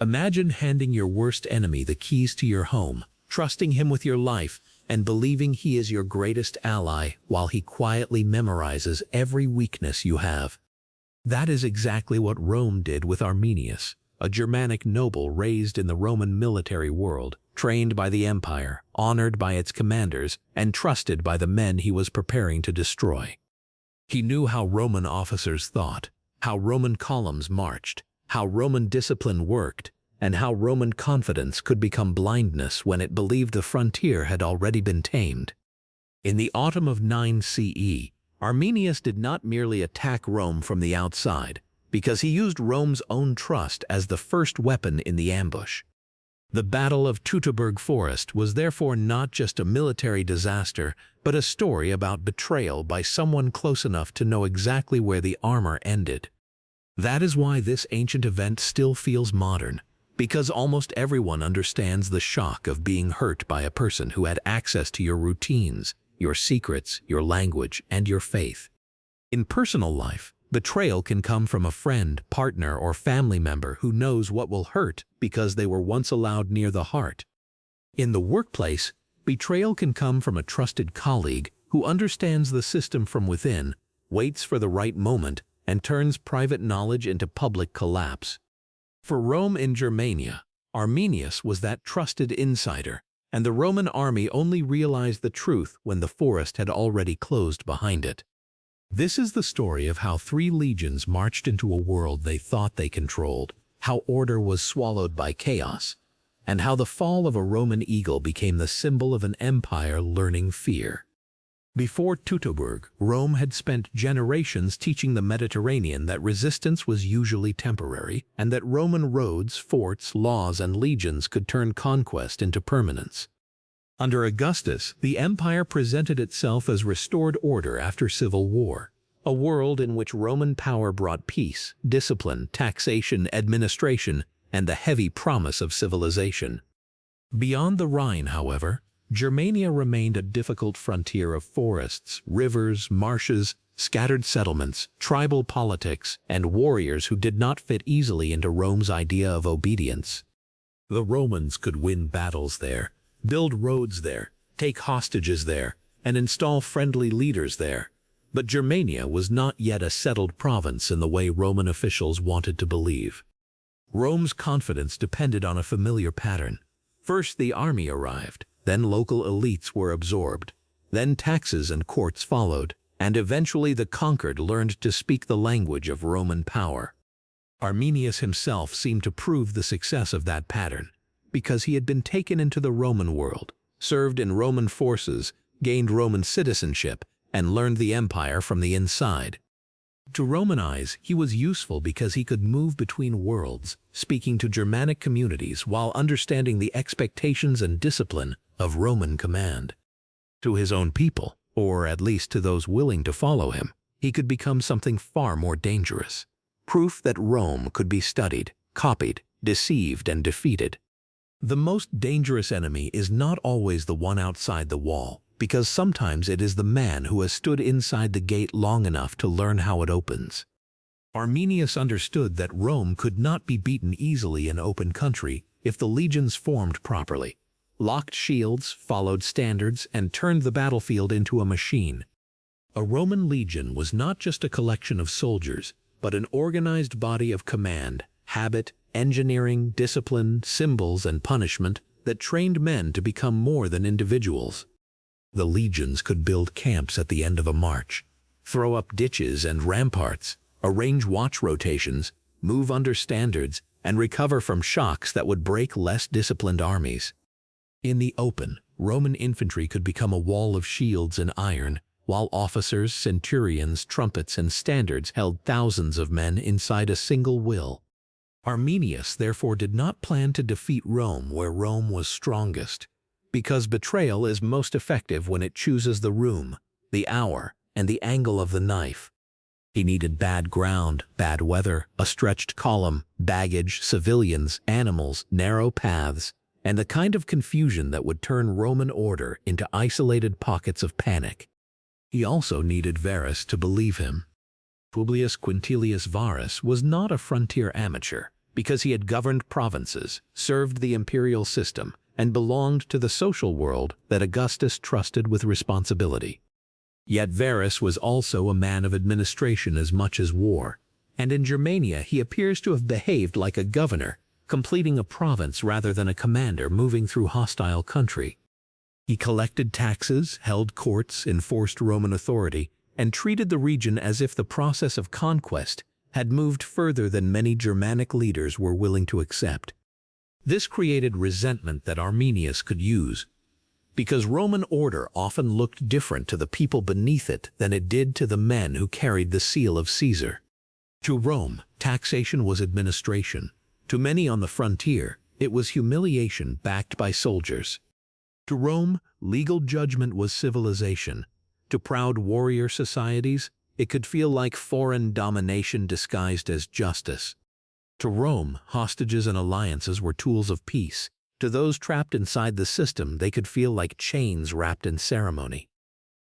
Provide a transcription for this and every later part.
Imagine handing your worst enemy the keys to your home, trusting him with your life, and believing he is your greatest ally while he quietly memorizes every weakness you have. That is exactly what Rome did with Arminius, a Germanic noble raised in the Roman military world, trained by the empire, honored by its commanders, and trusted by the men he was preparing to destroy. He knew how Roman officers thought, how Roman columns marched, how Roman discipline worked, and how Roman confidence could become blindness when it believed the frontier had already been tamed. In the autumn of 9 CE, Arminius did not merely attack Rome from the outside, because he used Rome's own trust as the first weapon in the ambush. The Battle of Teutoburg Forest was therefore not just a military disaster, but a story about betrayal by someone close enough to know exactly where the armor ended. That is why this ancient event still feels modern, because almost everyone understands the shock of being hurt by a person who had access to your routines, your secrets, your language, and your faith. In personal life, betrayal can come from a friend, partner, or family member who knows what will hurt because they were once allowed near the heart. In the workplace, betrayal can come from a trusted colleague who understands the system from within, waits for the right moment, and turns private knowledge into public collapse. For Rome in Germania, Arminius was that trusted insider, and the Roman army only realized the truth when the forest had already closed behind it. This is the story of how 3 legions marched into a world they thought they controlled, how order was swallowed by chaos, and how the fall of a Roman eagle became the symbol of an empire learning fear. Before Teutoburg, Rome had spent generations teaching the Mediterranean that resistance was usually temporary, and that Roman roads, forts, laws, and legions could turn conquest into permanence. Under Augustus, the empire presented itself as restored order after civil war, a world in which Roman power brought peace, discipline, taxation, administration, and the heavy promise of civilization. Beyond the Rhine, however, Germania remained a difficult frontier of forests, rivers, marshes, scattered settlements, tribal politics, and warriors who did not fit easily into Rome's idea of obedience. The Romans could win battles there, build roads there, take hostages there, and install friendly leaders there. But Germania was not yet a settled province in the way Roman officials wanted to believe. Rome's confidence depended on a familiar pattern. First the army arrived, then local elites were absorbed, then taxes and courts followed, and eventually the conquered learned to speak the language of Roman power. Arminius himself seemed to prove the success of that pattern, because he had been taken into the Roman world, served in Roman forces, gained Roman citizenship, and learned the empire from the inside. To Roman eyes, he was useful because he could move between worlds, speaking to Germanic communities while understanding the expectations and discipline of Roman command. To his own people, or at least to those willing to follow him, he could become something far more dangerous. Proof that Rome could be studied, copied, deceived, and defeated. The most dangerous enemy is not always the one outside the wall, because sometimes it is the man who has stood inside the gate long enough to learn how it opens. Arminius understood that Rome could not be beaten easily in open country if the legions formed properly, locked shields, followed standards, and turned the battlefield into a machine. A Roman legion was not just a collection of soldiers, but an organized body of command, habit, engineering, discipline, symbols, and punishment that trained men to become more than individuals. The legions could build camps at the end of a march, throw up ditches and ramparts, arrange watch rotations, move under standards, and recover from shocks that would break less disciplined armies. In the open, Roman infantry could become a wall of shields and iron, while officers, centurions, trumpets, and standards held thousands of men inside a single will. Arminius therefore did not plan to defeat Rome where Rome was strongest, because betrayal is most effective when it chooses the room, the hour, and the angle of the knife. He needed bad ground, bad weather, a stretched column, baggage, civilians, animals, narrow paths, and the kind of confusion that would turn Roman order into isolated pockets of panic. He also needed Varus to believe him. Publius Quinctilius Varus was not a frontier amateur. because he had governed provinces, served the imperial system, and belonged to the social world that Augustus trusted with responsibility. Yet Varus was also a man of administration as much as war, and in Germania he appears to have behaved like a governor, completing a province rather than a commander moving through hostile country. He collected taxes, held courts, enforced Roman authority, and treated the region as if the process of conquest had moved further than many Germanic leaders were willing to accept. This created resentment that Arminius could use, because Roman order often looked different to the people beneath it than it did to the men who carried the seal of Caesar. To Rome, taxation was administration. To many on the frontier, it was humiliation backed by soldiers. To Rome, legal judgment was civilization. To proud warrior societies, it could feel like foreign domination disguised as justice. To Rome, hostages and alliances were tools of peace. To those trapped inside the system, they could feel like chains wrapped in ceremony.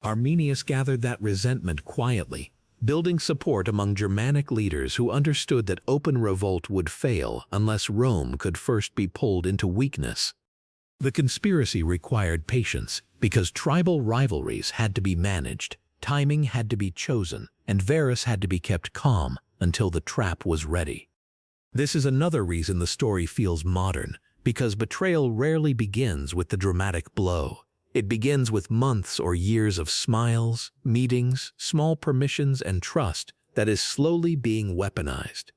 Arminius gathered that resentment quietly, building support among Germanic leaders who understood that open revolt would fail unless Rome could first be pulled into weakness. The conspiracy required patience because tribal rivalries had to be managed, timing had to be chosen, and Varus had to be kept calm until the trap was ready. This is another reason the story feels modern, because betrayal rarely begins with the dramatic blow. It begins with months or years of smiles, meetings, small permissions, and trust that is slowly being weaponized.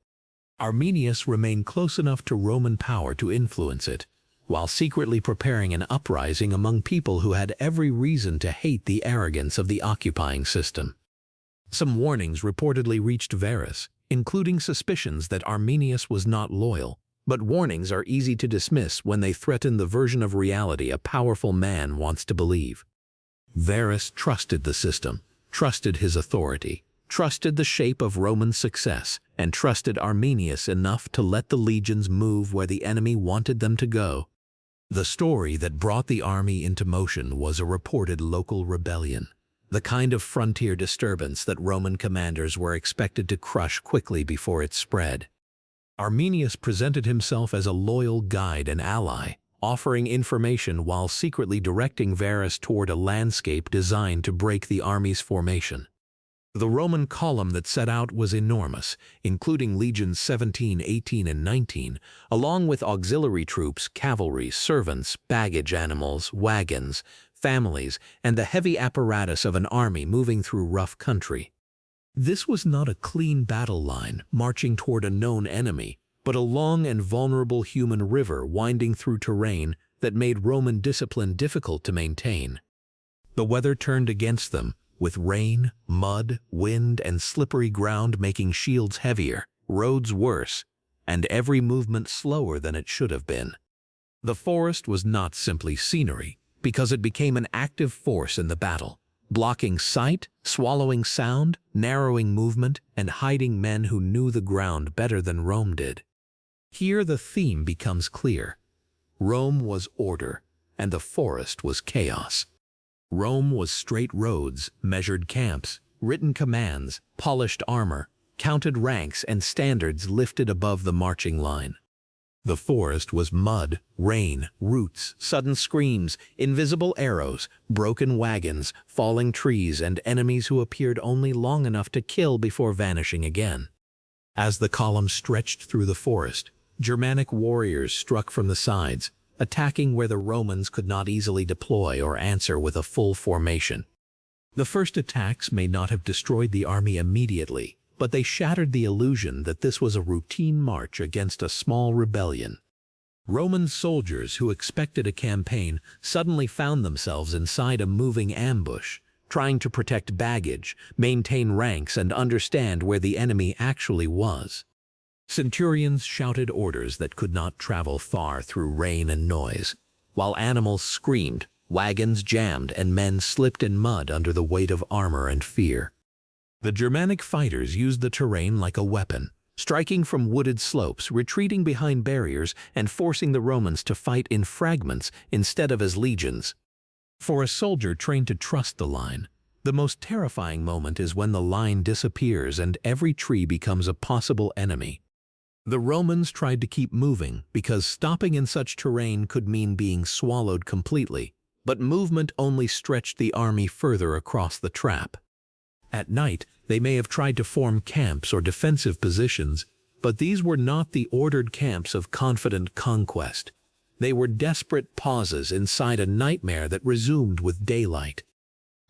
Arminius remained close enough to Roman power to influence it, while secretly preparing an uprising among people who had every reason to hate the arrogance of the occupying system. Some warnings reportedly reached Varus, including suspicions that Arminius was not loyal, but warnings are easy to dismiss when they threaten the version of reality a powerful man wants to believe. Varus trusted the system, trusted his authority, trusted the shape of Roman success, and trusted Arminius enough to let the legions move where the enemy wanted them to go. The story that brought the army into motion was a reported local rebellion, the kind of frontier disturbance that Roman commanders were expected to crush quickly before it spread. Arminius presented himself as a loyal guide and ally, offering information while secretly directing Varus toward a landscape designed to break the army's formation. The Roman column that set out was enormous, including legions 17, 18, and 19, along with auxiliary troops, cavalry, servants, baggage animals, wagons, families, and the heavy apparatus of an army moving through rough country. This was not a clean battle line marching toward a known enemy, but a long and vulnerable human river winding through terrain that made Roman discipline difficult to maintain. The weather turned against them, with rain, mud, wind, and slippery ground making shields heavier, roads worse, and every movement slower than it should have been. The forest was not simply scenery, because it became an active force in the battle, blocking sight, swallowing sound, narrowing movement, and hiding men who knew the ground better than Rome did. Here the theme becomes clear. Rome was order, and the forest was chaos. Rome was straight roads, measured camps, written commands, polished armor, counted ranks, and standards lifted above the marching line. The forest was mud, rain, roots, sudden screams, invisible arrows, broken wagons, falling trees, and enemies who appeared only long enough to kill before vanishing again. As the column stretched through the forest, Germanic warriors struck from the sides, attacking where the Romans could not easily deploy or answer with a full formation. The first attacks may not have destroyed the army immediately, but they shattered the illusion that this was a routine march against a small rebellion. Roman soldiers who expected a campaign suddenly found themselves inside a moving ambush, trying to protect baggage, maintain ranks, and understand where the enemy actually was. Centurions shouted orders that could not travel far through rain and noise, while animals screamed, wagons jammed, and men slipped in mud under the weight of armor and fear. The Germanic fighters used the terrain like a weapon, striking from wooded slopes, retreating behind barriers, and forcing the Romans to fight in fragments instead of as legions. For a soldier trained to trust the line, the most terrifying moment is when the line disappears and every tree becomes a possible enemy. The Romans tried to keep moving because stopping in such terrain could mean being swallowed completely, but movement only stretched the army further across the trap. At night, they may have tried to form camps or defensive positions, but these were not the ordered camps of confident conquest. They were desperate pauses inside a nightmare that resumed with daylight.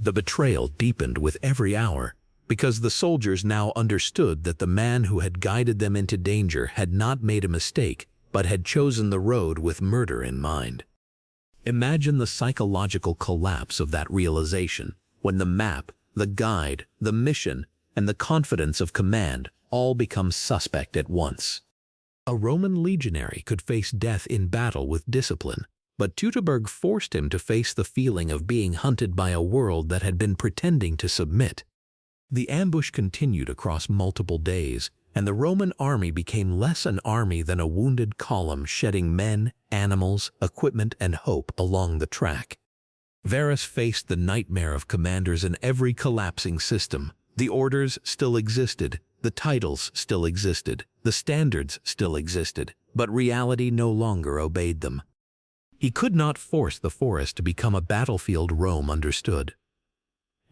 The betrayal deepened with every hour, because the soldiers now understood that the man who had guided them into danger had not made a mistake, but had chosen the road with murder in mind. Imagine the psychological collapse of that realization, when the map, the guide, the mission, and the confidence of command all become suspect at once. A Roman legionary could face death in battle with discipline, but Teutoburg forced him to face the feeling of being hunted by a world that had been pretending to submit. The ambush continued across multiple days, and the Roman army became less an army than a wounded column shedding men, animals, equipment, and hope along the track. Varus faced the nightmare of commanders in every collapsing system. The orders still existed, the titles still existed, the standards still existed, but reality no longer obeyed them. He could not force the forest to become a battlefield Rome understood.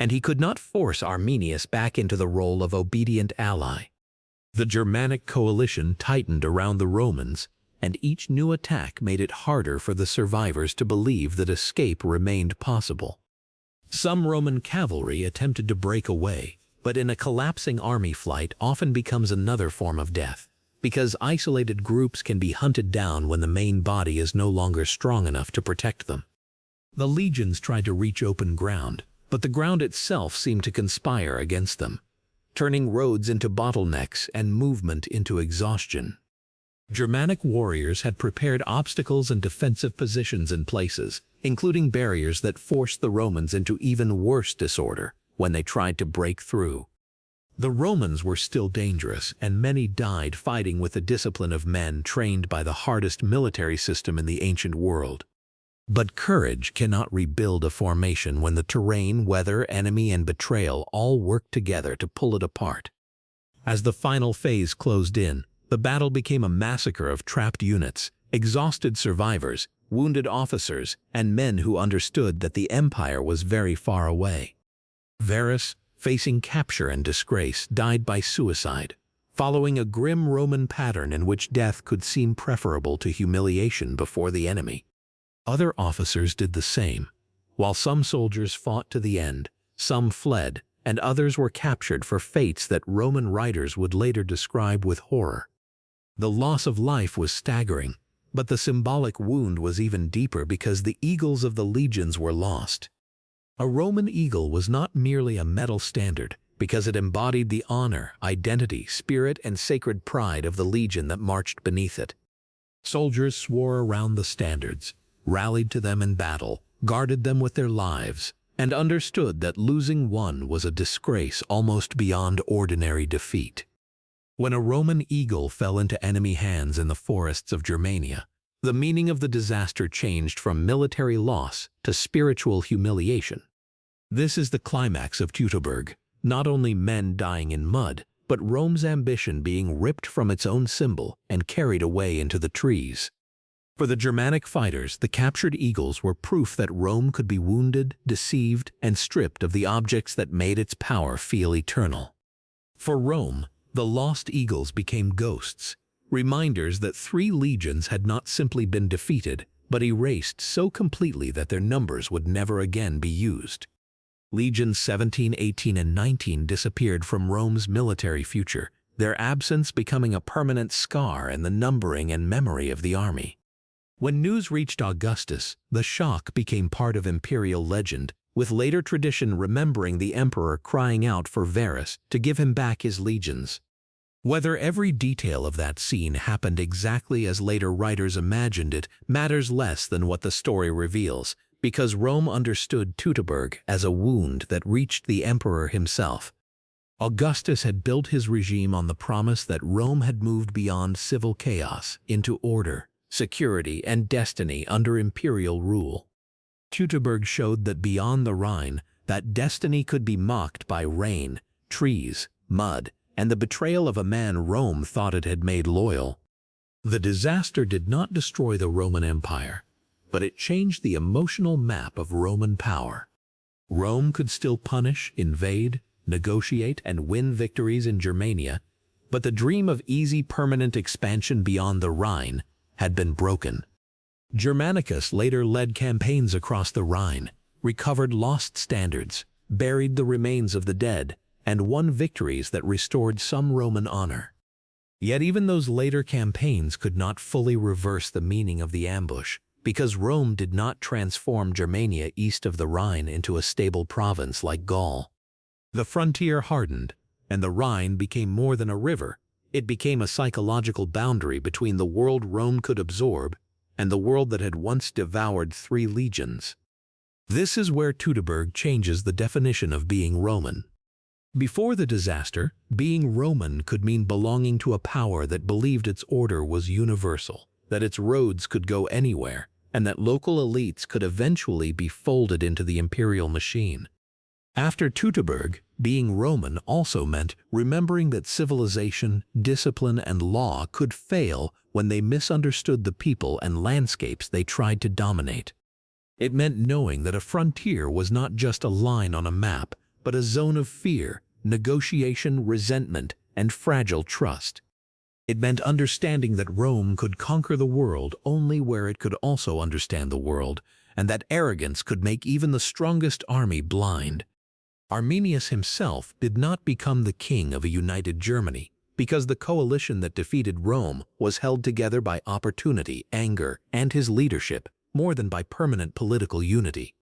And he could not force Arminius back into the role of obedient ally. The Germanic coalition tightened around the Romans, and each new attack made it harder for the survivors to believe that escape remained possible. Some Roman cavalry attempted to break away, but in a collapsing army flight often becomes another form of death, because isolated groups can be hunted down when the main body is no longer strong enough to protect them. The legions tried to reach open ground, but the ground itself seemed to conspire against them, turning roads into bottlenecks and movement into exhaustion. Germanic warriors had prepared obstacles and defensive positions in places, including barriers that forced the Romans into even worse disorder when they tried to break through. The Romans were still dangerous, and many died fighting with the discipline of men trained by the hardest military system in the ancient world. But courage cannot rebuild a formation when the terrain, weather, enemy, and betrayal all work together to pull it apart. As the final phase closed in, the battle became a massacre of trapped units, exhausted survivors, wounded officers, and men who understood that the empire was very far away. Varus, facing capture and disgrace, died by suicide, following a grim Roman pattern in which death could seem preferable to humiliation before the enemy. Other officers did the same. While some soldiers fought to the end, some fled, and others were captured for fates that Roman writers would later describe with horror. The loss of life was staggering, but the symbolic wound was even deeper because the eagles of the legions were lost. A Roman eagle was not merely a metal standard, because it embodied the honor, identity, spirit, and sacred pride of the legion that marched beneath it. Soldiers swore around the standards, rallied to them in battle, guarded them with their lives, and understood that losing one was a disgrace almost beyond ordinary defeat. When a Roman eagle fell into enemy hands in the forests of Germania, the meaning of the disaster changed from military loss to spiritual humiliation. This is the climax of Teutoburg, not only men dying in mud, but Rome's ambition being ripped from its own symbol and carried away into the trees. For the Germanic fighters, the captured eagles were proof that Rome could be wounded, deceived, and stripped of the objects that made its power feel eternal. For Rome, the lost eagles became ghosts, reminders that 3 legions had not simply been defeated, but erased so completely that their numbers would never again be used. Legions 17, 18, and 19 disappeared from Rome's military future, their absence becoming a permanent scar in the numbering and memory of the army. When news reached Augustus, the shock became part of imperial legend, with later tradition remembering the emperor crying out for Varus to give him back his legions. Whether every detail of that scene happened exactly as later writers imagined it matters less than what the story reveals, because Rome understood Teutoburg as a wound that reached the emperor himself. Augustus had built his regime on the promise that Rome had moved beyond civil chaos into order, security, and destiny under imperial rule. Teutoburg showed that beyond the Rhine, that destiny could be mocked by rain, trees, mud, and the betrayal of a man Rome thought it had made loyal. The disaster did not destroy the Roman Empire, but it changed the emotional map of Roman power. Rome could still punish, invade, negotiate, and win victories in Germania, but the dream of easy permanent expansion beyond the Rhine had been broken. Germanicus later led campaigns across the Rhine, recovered lost standards, buried the remains of the dead, and won victories that restored some Roman honor. Yet even those later campaigns could not fully reverse the meaning of the ambush, because Rome did not transform Germania east of the Rhine into a stable province like Gaul. The frontier hardened, and the Rhine became more than a river. It became a psychological boundary between the world Rome could absorb and the world that had once devoured 3 legions. This is where Teutoburg changes the definition of being Roman. Before the disaster, being Roman could mean belonging to a power that believed its order was universal, that its roads could go anywhere, and that local elites could eventually be folded into the imperial machine. After Teutoburg, being Roman also meant remembering that civilization, discipline, and law could fail when they misunderstood the people and landscapes they tried to dominate. It meant knowing that a frontier was not just a line on a map, but a zone of fear, negotiation, resentment, and fragile trust. It meant understanding that Rome could conquer the world only where it could also understand the world, and that arrogance could make even the strongest army blind. Arminius himself did not become the king of a united Germany, because the coalition that defeated Rome was held together by opportunity, anger, and his leadership, more than by permanent political unity.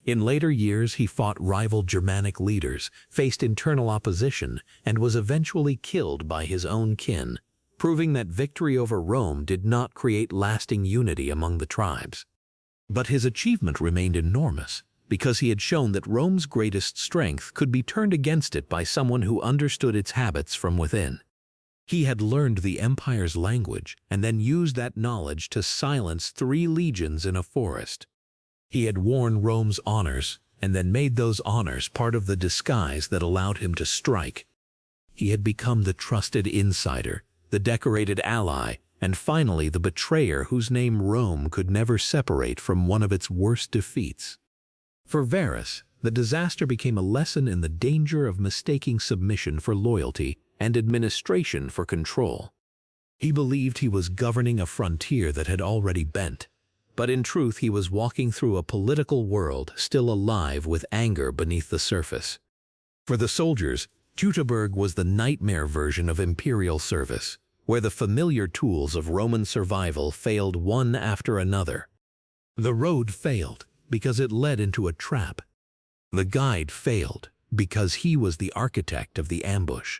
In later years, he fought rival Germanic leaders, faced internal opposition, and was eventually killed by his own kin, proving that victory over Rome did not create lasting unity among the tribes. But his achievement remained enormous, because he had shown that Rome's greatest strength could be turned against it by someone who understood its habits from within. He had learned the empire's language and then used that knowledge to silence 3 legions in a forest. He had worn Rome's honors and then made those honors part of the disguise that allowed him to strike. He had become the trusted insider, the decorated ally, and finally the betrayer whose name Rome could never separate from one of its worst defeats. For Varus, the disaster became a lesson in the danger of mistaking submission for loyalty and administration for control. He believed he was governing a frontier that had already bent, but in truth he was walking through a political world still alive with anger beneath the surface. For the soldiers, Teutoburg was the nightmare version of imperial service, where the familiar tools of Roman survival failed one after another. The road failed because it led into a trap. The guide failed because he was the architect of the ambush.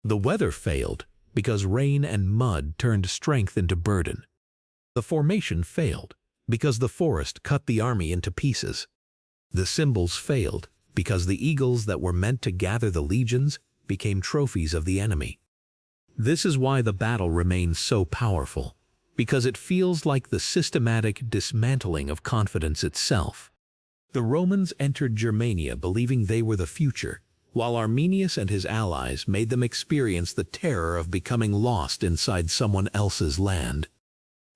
The weather failed because rain and mud turned strength into burden. The formation failed because the forest cut the army into pieces. The symbols failed because the eagles that were meant to gather the legions became trophies of the enemy. This is why the battle remains so powerful, because it feels like the systematic dismantling of confidence itself. The Romans entered Germania believing they were the future, while Arminius and his allies made them experience the terror of becoming lost inside someone else's land.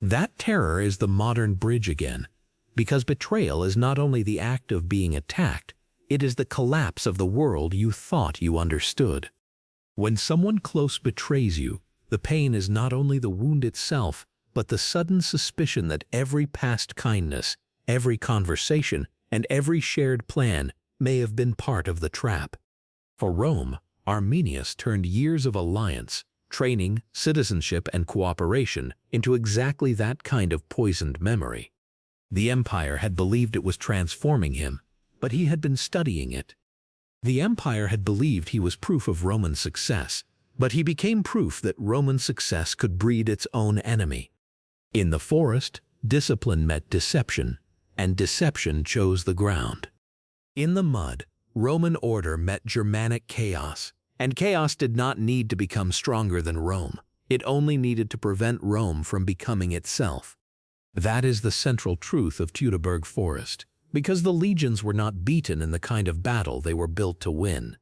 That terror is the modern bridge again, because betrayal is not only the act of being attacked, it is the collapse of the world you thought you understood. When someone close betrays you, the pain is not only the wound itself, but the sudden suspicion that every past kindness, every conversation, and every shared plan may have been part of the trap. For Rome, Arminius turned years of alliance, training, citizenship, and cooperation into exactly that kind of poisoned memory. The empire had believed it was transforming him, but he had been studying it. The empire had believed he was proof of Roman success, but he became proof that Roman success could breed its own enemy. In the forest, discipline met deception, and deception chose the ground. In the mud, Roman order met Germanic chaos, and chaos did not need to become stronger than Rome. It only needed to prevent Rome from becoming itself. That is the central truth of Teutoburg Forest, because the legions were not beaten in the kind of battle they were built to win.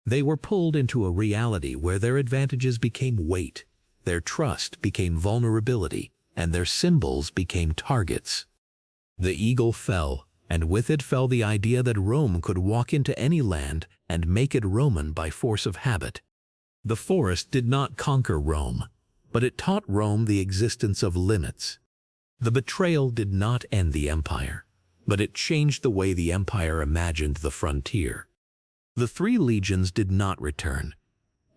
They were pulled into a reality where their advantages became weight, their trust became vulnerability, and their symbols became targets. The eagle fell, and with it fell the idea that Rome could walk into any land and make it Roman by force of habit. The forest did not conquer Rome, but it taught Rome the existence of limits. The betrayal did not end the empire, but it changed the way the empire imagined the frontier. The 3 legions did not return,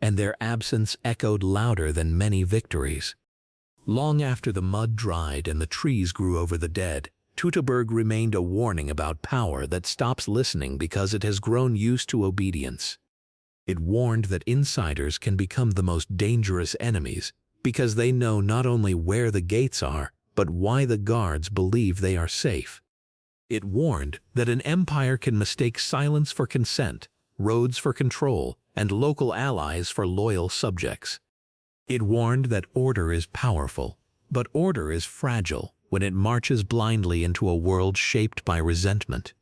and their absence echoed louder than many victories. Long after the mud dried and the trees grew over the dead, Teutoburg remained a warning about power that stops listening because it has grown used to obedience. It warned that insiders can become the most dangerous enemies because they know not only where the gates are, but why the guards believe they are safe. It warned that an empire can mistake silence for consent, roads for control, and local allies for loyal subjects. It warned that order is powerful, but order is fragile when it marches blindly into a world shaped by resentment.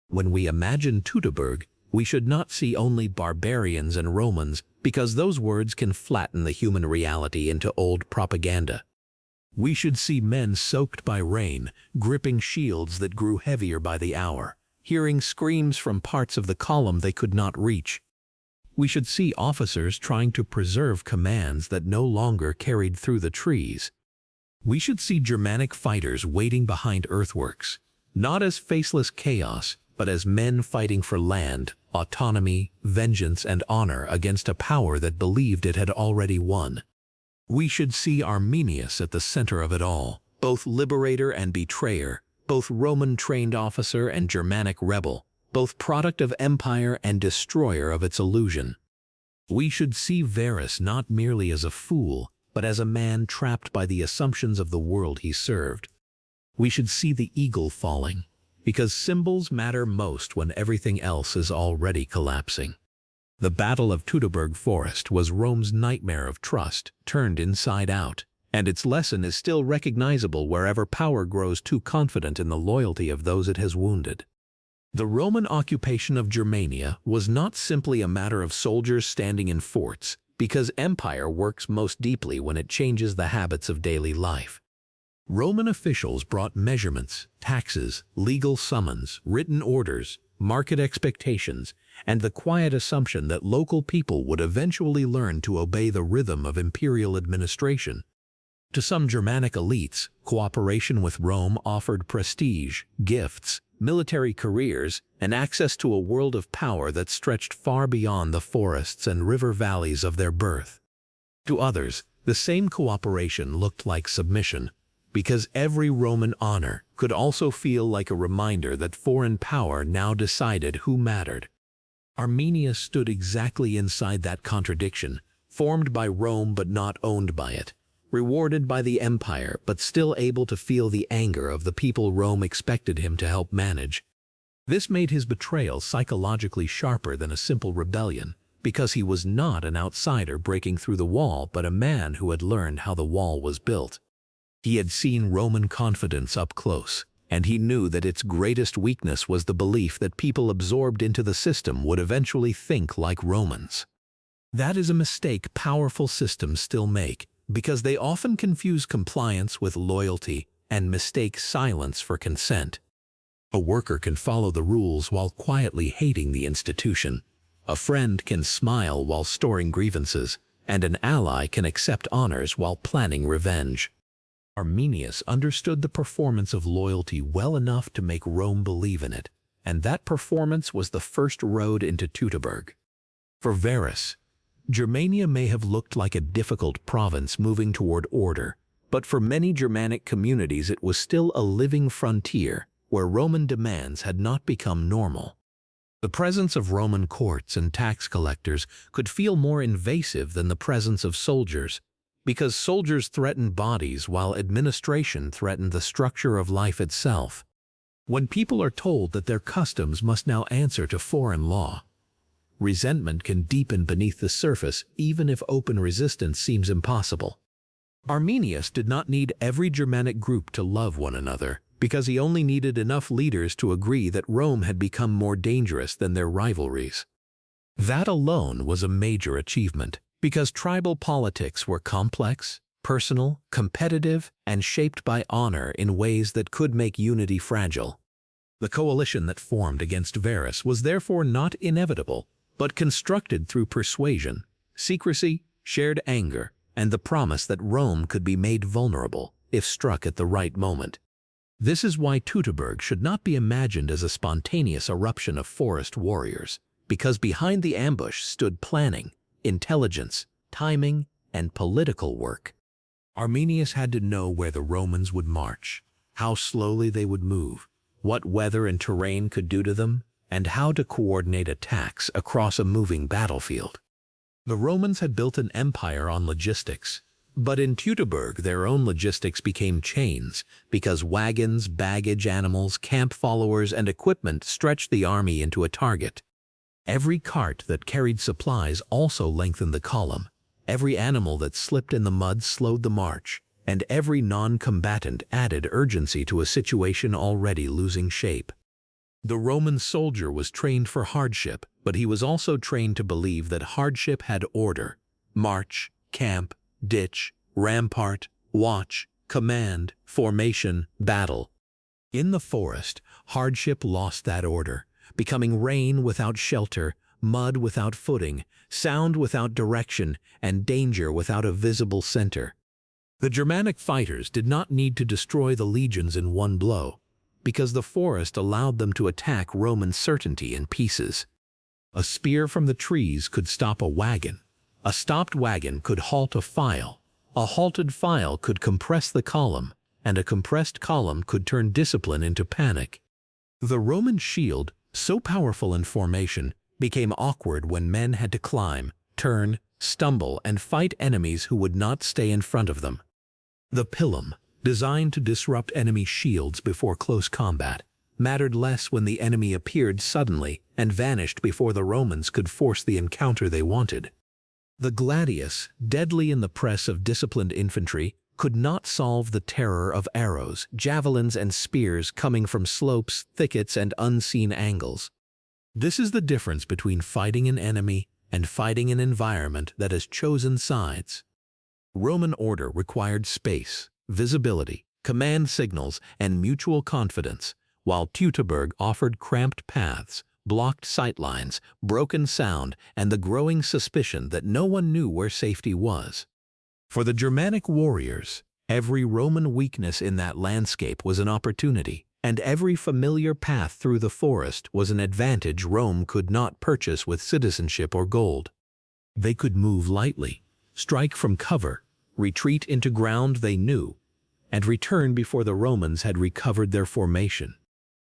When we imagine Teutoburg, we should not see only barbarians and Romans because those words can flatten the human reality into old propaganda. We should see men soaked by rain, gripping shields that grew heavier by the hour, hearing screams from parts of the column they could not reach. We should see officers trying to preserve commands that no longer carried through the trees. We should see Germanic fighters waiting behind earthworks, not as faceless chaos, but as men fighting for land, autonomy, vengeance, and honor against a power that believed it had already won. We should see Arminius at the center of it all, both liberator and betrayer, both Roman-trained officer and Germanic rebel, both product of empire and destroyer of its illusion. We should see Varus not merely as a fool, but as a man trapped by the assumptions of the world he served. We should see the eagle falling, because symbols matter most when everything else is already collapsing. The Battle of Teutoburg Forest was Rome's nightmare of trust, turned inside out, and its lesson is still recognizable wherever power grows too confident in the loyalty of those it has wounded. The Roman occupation of Germania was not simply a matter of soldiers standing in forts, because empire works most deeply when it changes the habits of daily life. Roman officials brought measurements, taxes, legal summons, written orders, market expectations, and the quiet assumption that local people would eventually learn to obey the rhythm of imperial administration. To some Germanic elites, cooperation with Rome offered prestige, gifts, military careers, and access to a world of power that stretched far beyond the forests and river valleys of their birth. To others, the same cooperation looked like submission, because every Roman honor could also feel like a reminder that foreign power now decided who mattered. Arminius stood exactly inside that contradiction, formed by Rome but not owned by it, rewarded by the empire but still able to feel the anger of the people Rome expected him to help manage. This made his betrayal psychologically sharper than a simple rebellion, because he was not an outsider breaking through the wall but a man who had learned how the wall was built. He had seen Roman confidence up close, and he knew that its greatest weakness was the belief that people absorbed into the system would eventually think like Romans. That is a mistake powerful systems still make, because they often confuse compliance with loyalty and mistake silence for consent. A worker can follow the rules while quietly hating the institution. A friend can smile while storing grievances, and an ally can accept honors while planning revenge. Arminius understood the performance of loyalty well enough to make Rome believe in it, and that performance was the first road into Teutoburg. For Varus, Germania may have looked like a difficult province moving toward order, but for many Germanic communities it was still a living frontier where Roman demands had not become normal. The presence of Roman courts and tax collectors could feel more invasive than the presence of soldiers, because soldiers threatened bodies while administration threatened the structure of life itself. When people are told that their customs must now answer to foreign law, resentment can deepen beneath the surface even if open resistance seems impossible. Arminius did not need every Germanic group to love one another, because he only needed enough leaders to agree that Rome had become more dangerous than their rivalries. That alone was a major achievement, because tribal politics were complex, personal, competitive, and shaped by honor in ways that could make unity fragile. The coalition that formed against Varus was therefore not inevitable, but constructed through persuasion, secrecy, shared anger, and the promise that Rome could be made vulnerable if struck at the right moment. This is why Teutoburg should not be imagined as a spontaneous eruption of forest warriors, because behind the ambush stood planning, intelligence, timing, and political work. Arminius had to know where the Romans would march, how slowly they would move, what weather and terrain could do to them, and how to coordinate attacks across a moving battlefield. The Romans had built an empire on logistics, but in Teutoburg their own logistics became chains because wagons, baggage animals, camp followers, and equipment stretched the army into a target. Every cart that carried supplies also lengthened the column. Every animal that slipped in the mud slowed the march, and every non-combatant added urgency to a situation already losing shape. The Roman soldier was trained for hardship, but he was also trained to believe that hardship had order: march, camp, ditch, rampart, watch, command, formation, battle. In the forest, hardship lost that order, becoming rain without shelter, mud without footing, sound without direction, and danger without a visible center. The Germanic fighters did not need to destroy the legions in one blow, because the forest allowed them to attack Roman certainty in pieces. A spear from the trees could stop a wagon. A stopped wagon could halt a file. A halted file could compress the column, and a compressed column could turn discipline into panic. The Roman shield, so powerful in formation, became awkward when men had to climb, turn, stumble, and fight enemies who would not stay in front of them. The pilum, designed to disrupt enemy shields before close combat, mattered less when the enemy appeared suddenly and vanished before the Romans could force the encounter they wanted. The gladius, deadly in the press of disciplined infantry, could not solve the terror of arrows, javelins, and spears coming from slopes, thickets, and unseen angles. This is the difference between fighting an enemy and fighting an environment that has chosen sides. Roman order required space, visibility, command signals, and mutual confidence, while Teutoburg offered cramped paths, blocked sightlines, broken sound, and the growing suspicion that no one knew where safety was. For the Germanic warriors, every Roman weakness in that landscape was an opportunity, and every familiar path through the forest was an advantage Rome could not purchase with citizenship or gold. They could move lightly, strike from cover, retreat into ground they knew, and return before the Romans had recovered their formation.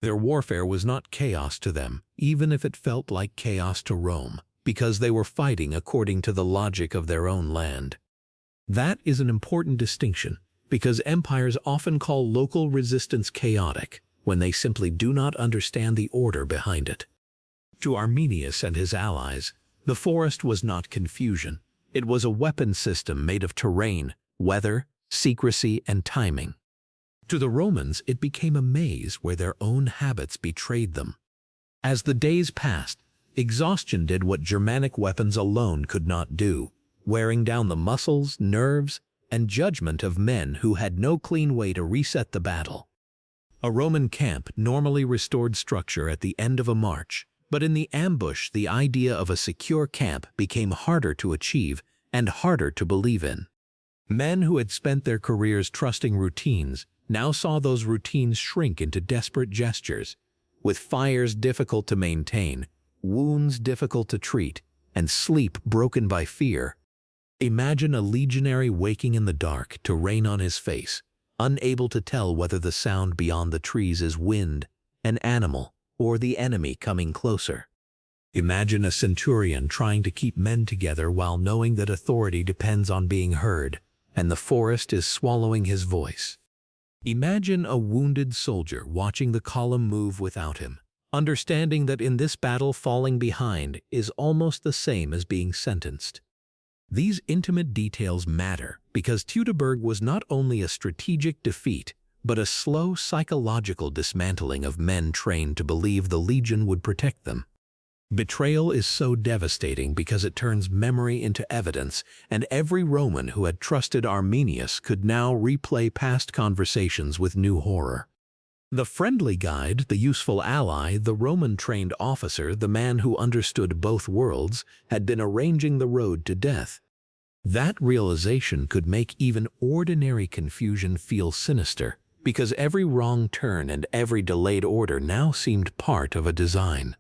Their warfare was not chaos to them, even if it felt like chaos to Rome, because they were fighting according to the logic of their own land. That is an important distinction, because empires often call local resistance chaotic when they simply do not understand the order behind it. To Arminius and his allies, the forest was not confusion. It was a weapon system made of terrain, weather, secrecy, and timing. To the Romans, it became a maze where their own habits betrayed them. As the days passed, exhaustion did what Germanic weapons alone could not do, wearing down the muscles, nerves, and judgment of men who had no clean way to reset the battle. A Roman camp normally restored structure at the end of a march, but in the ambush the idea of a secure camp became harder to achieve and harder to believe in. Men who had spent their careers trusting routines now saw those routines shrink into desperate gestures, with fires difficult to maintain, wounds difficult to treat, and sleep broken by fear. Imagine a legionary waking in the dark to rain on his face, unable to tell whether the sound beyond the trees is wind, an animal, or the enemy coming closer. Imagine a centurion trying to keep men together while knowing that authority depends on being heard, and the forest is swallowing his voice. Imagine a wounded soldier watching the column move without him, understanding that in this battle falling behind is almost the same as being sentenced. These intimate details matter because Teutoburg was not only a strategic defeat, but a slow psychological dismantling of men trained to believe the legion would protect them. Betrayal is so devastating because it turns memory into evidence, and every Roman who had trusted Arminius could now replay past conversations with new horror. The friendly guide, the useful ally, the Roman-trained officer, the man who understood both worlds, had been arranging the road to death. That realization could make even ordinary confusion feel sinister, because every wrong turn and every delayed order now seemed part of a design.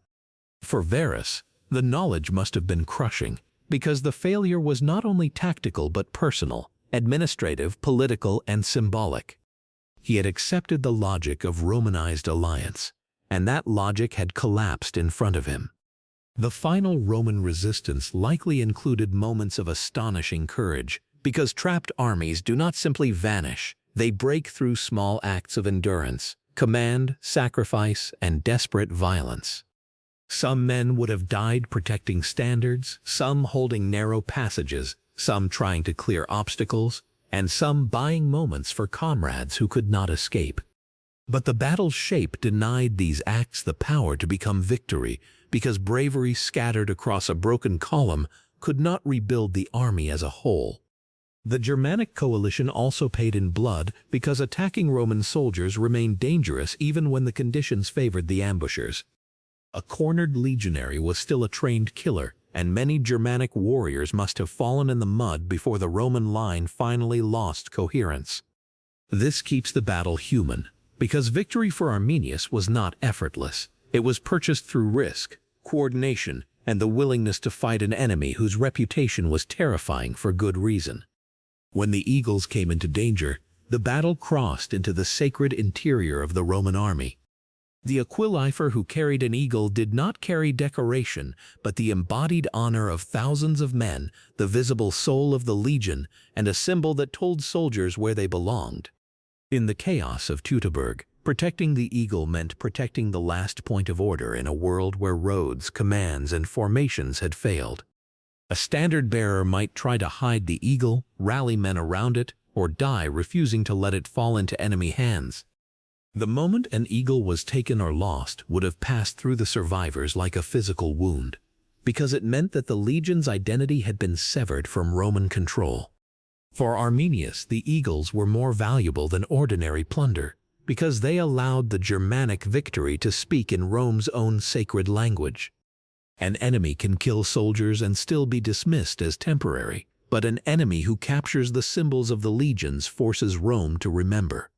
For Varus, the knowledge must have been crushing, because the failure was not only tactical but personal, administrative, political, and symbolic. He had accepted the logic of Romanized alliance, and that logic had collapsed in front of him. The final Roman resistance likely included moments of astonishing courage, because trapped armies do not simply vanish, they break through small acts of endurance, command, sacrifice, and desperate violence. Some men would have died protecting standards, some holding narrow passages, some trying to clear obstacles, and some buying moments for comrades who could not escape. But the battle's shape denied these acts the power to become victory, because bravery scattered across a broken column could not rebuild the army as a whole. The Germanic coalition also paid in blood because attacking Roman soldiers remained dangerous even when the conditions favored the ambushers. A cornered legionary was still a trained killer, and many Germanic warriors must have fallen in the mud before the Roman line finally lost coherence. This keeps the battle human, because victory for Arminius was not effortless. It was purchased through risk, coordination, and the willingness to fight an enemy whose reputation was terrifying for good reason. When the eagles came into danger, the battle crossed into the sacred interior of the Roman army. The aquilifer who carried an eagle did not carry decoration, but the embodied honor of thousands of men, the visible soul of the legion, and a symbol that told soldiers where they belonged. In the chaos of Teutoburg, protecting the eagle meant protecting the last point of order in a world where roads, commands, and formations had failed. A standard-bearer might try to hide the eagle, rally men around it, or die refusing to let it fall into enemy hands. The moment an eagle was taken or lost would have passed through the survivors like a physical wound, because it meant that the legion's identity had been severed from Roman control. For Arminius, the eagles were more valuable than ordinary plunder, because they allowed the Germanic victory to speak in Rome's own sacred language. An enemy can kill soldiers and still be dismissed as temporary, but an enemy who captures the symbols of the legions forces Rome to remember.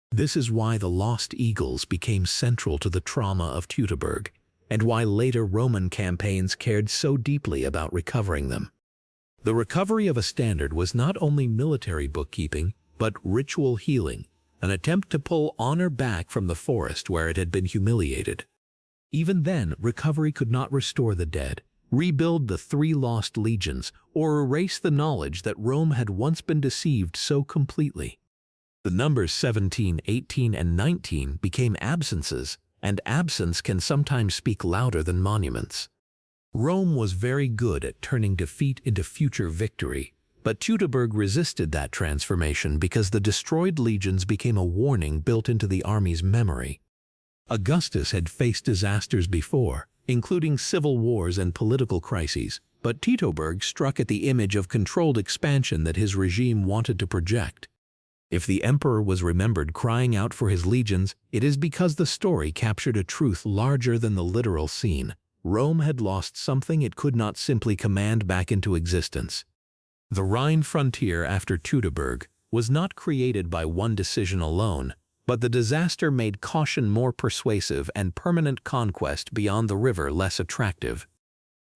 This is why the lost eagles became central to the trauma of Teutoburg, and why later Roman campaigns cared so deeply about recovering them. The recovery of a standard was not only military bookkeeping, but ritual healing, an attempt to pull honor back from the forest where it had been humiliated. Even then, recovery could not restore the dead, rebuild the 3 lost legions, or erase the knowledge that Rome had once been deceived so completely. The numbers 17, 18, and 19 became absences, and absence can sometimes speak louder than monuments. Rome was very good at turning defeat into future victory, but Teutoburg resisted that transformation because the destroyed legions became a warning built into the army's memory. Augustus had faced disasters before, including civil wars and political crises, but Teutoburg struck at the image of controlled expansion that his regime wanted to project. If the emperor was remembered crying out for his legions, it is because the story captured a truth larger than the literal scene. Rome had lost something it could not simply command back into existence. The Rhine frontier after Teutoburg was not created by one decision alone, but the disaster made caution more persuasive and permanent conquest beyond the river less attractive.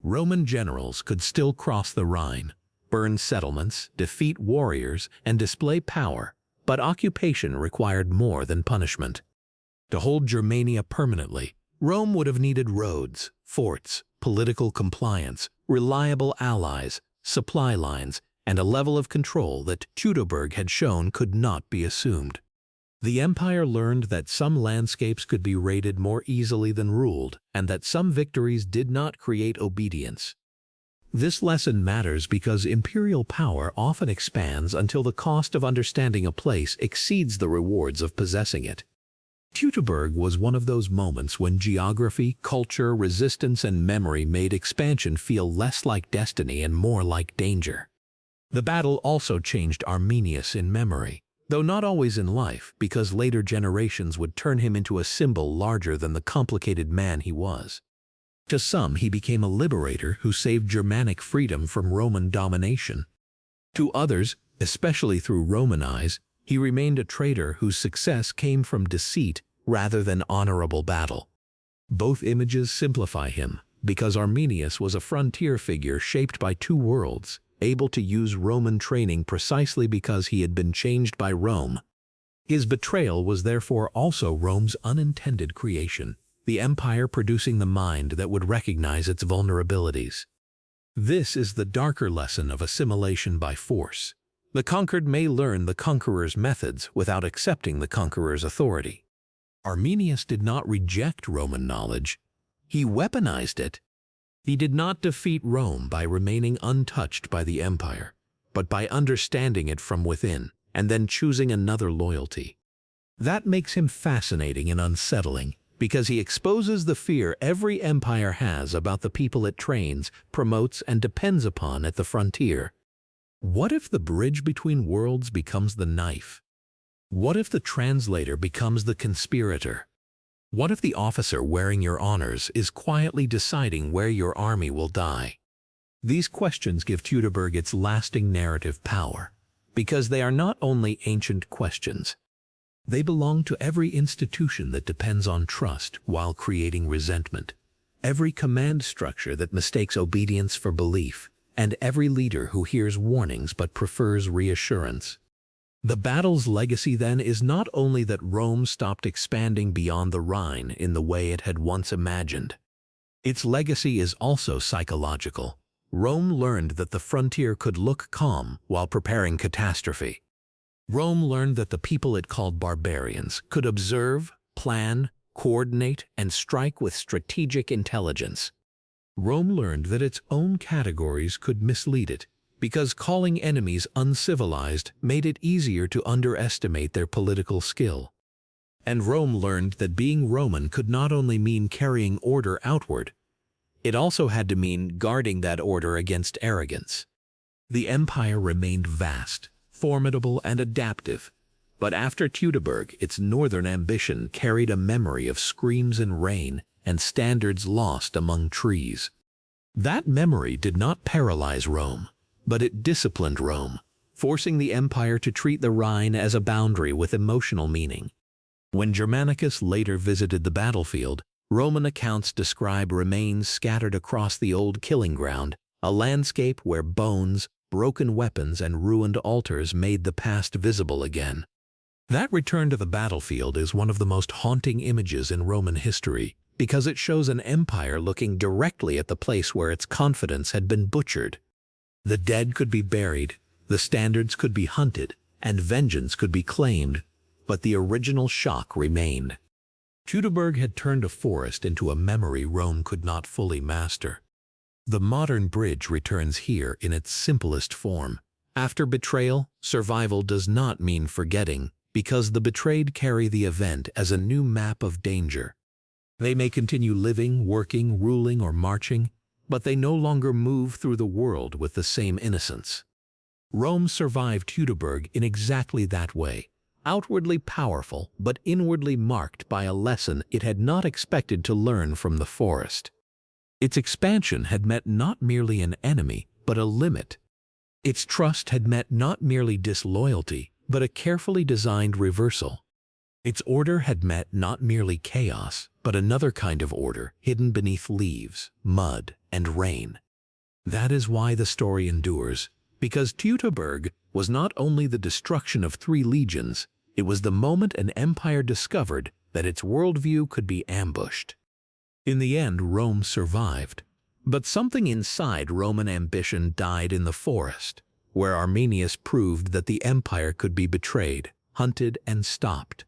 Roman generals could still cross the Rhine, burn settlements, defeat warriors, and display power, but occupation required more than punishment. To hold Germania permanently, Rome would have needed roads, forts, political compliance, reliable allies, supply lines, and a level of control that Teutoburg had shown could not be assumed. The empire learned that some landscapes could be raided more easily than ruled, and that some victories did not create obedience. This lesson matters because imperial power often expands until the cost of understanding a place exceeds the rewards of possessing it. Teutoburg was one of those moments when geography, culture, resistance, and memory made expansion feel less like destiny and more like danger. The battle also changed Arminius in memory, though not always in life, because later generations would turn him into a symbol larger than the complicated man he was. To some, he became a liberator who saved Germanic freedom from Roman domination. To others, especially through Roman eyes, he remained a traitor whose success came from deceit rather than honorable battle. Both images simplify him, because Arminius was a frontier figure shaped by two worlds, able to use Roman training precisely because he had been changed by Rome. His betrayal was therefore also Rome's unintended creation, the empire producing the mind that would recognize its vulnerabilities. This is the darker lesson of assimilation by force. The conquered may learn the conqueror's methods without accepting the conqueror's authority. Arminius did not reject Roman knowledge. He weaponized it. He did not defeat Rome by remaining untouched by the empire, but by understanding it from within and then choosing another loyalty. That makes him fascinating and unsettling, because he exposes the fear every empire has about the people it trains, promotes, and depends upon at the frontier. What if the bridge between worlds becomes the knife? What if the translator becomes the conspirator? What if the officer wearing your honors is quietly deciding where your army will die? These questions give Teutoburg its lasting narrative power, because they are not only ancient questions. They belong to every institution that depends on trust while creating resentment, every command structure that mistakes obedience for belief, and every leader who hears warnings but prefers reassurance. The battle's legacy then is not only that Rome stopped expanding beyond the Rhine in the way it had once imagined. Its legacy is also psychological. Rome learned that the frontier could look calm while preparing catastrophe. Rome learned that the people it called barbarians could observe, plan, coordinate, and strike with strategic intelligence. Rome learned that its own categories could mislead it, because calling enemies uncivilized made it easier to underestimate their political skill. And Rome learned that being Roman could not only mean carrying order outward, it also had to mean guarding that order against arrogance. The empire remained vast, formidable, and adaptive, but after Teutoburg, its northern ambition carried a memory of screams and rain and standards lost among trees. That memory did not paralyze Rome, but it disciplined Rome, forcing the empire to treat the Rhine as a boundary with emotional meaning. When Germanicus later visited the battlefield, Roman accounts describe remains scattered across the old killing ground, a landscape where bones, broken weapons, and ruined altars made the past visible again. That return to the battlefield is one of the most haunting images in Roman history, because it shows an empire looking directly at the place where its confidence had been butchered. The dead could be buried, the standards could be hunted, and vengeance could be claimed, but the original shock remained. Teutoburg had turned a forest into a memory Rome could not fully master. The modern bridge returns here in its simplest form. After betrayal, survival does not mean forgetting, because the betrayed carry the event as a new map of danger. They may continue living, working, ruling, or marching, but they no longer move through the world with the same innocence. Rome survived Teutoburg in exactly that way, outwardly powerful but inwardly marked by a lesson it had not expected to learn from the forest. Its expansion had met not merely an enemy, but a limit. Its trust had met not merely disloyalty, but a carefully designed reversal. Its order had met not merely chaos, but another kind of order hidden beneath leaves, mud, and rain. That is why the story endures, because Teutoburg was not only the destruction of 3 legions, it was the moment an empire discovered that its worldview could be ambushed. In the end, Rome survived, but something inside Roman ambition died in the forest, where Arminius proved that the empire could be betrayed, hunted, and stopped.